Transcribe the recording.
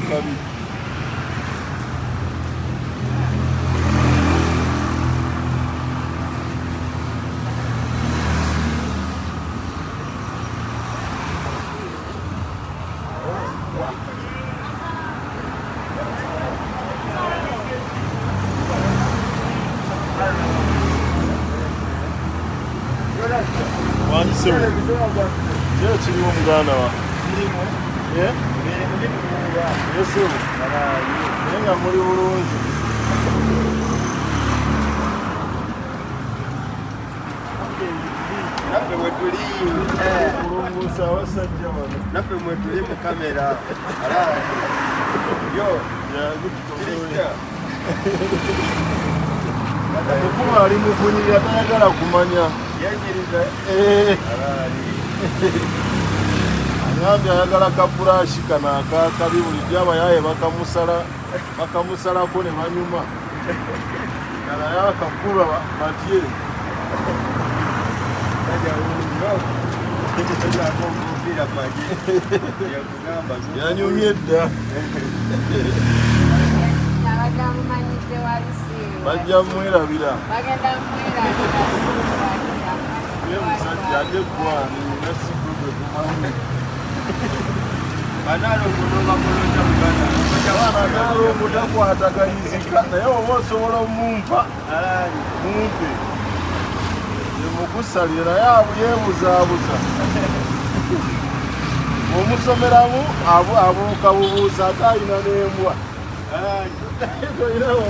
akabi. Wani sewu. Kyo kiriwo muganda wa. Ye? Yesu. Nenga muri bulungi. Nafe mwetuli Kulungusa abasajja bano. nafe mwetuli mu kamera yo Kirista. Mukulu ali mukunyirira tayagala kumanya. yanyiriza Angambye ayagala kapulashi kano akakabi bulijjo abayaye bakamusalako ne banyuma. Naye akakulu batye. omupiira kwage yakugamba Yanyumye dda. Bajja mwerabira. Ye musajja ate gwani nasigudde kumanyi. banaalongonoba mulonda muganda Naalongo takwataganyizika naye oba osobola omumpa mumpe. Yemukusalira naye yeebuzaabuza. Omusomeramu abuuka bubuusa ate alina n'embwa. Toyinawo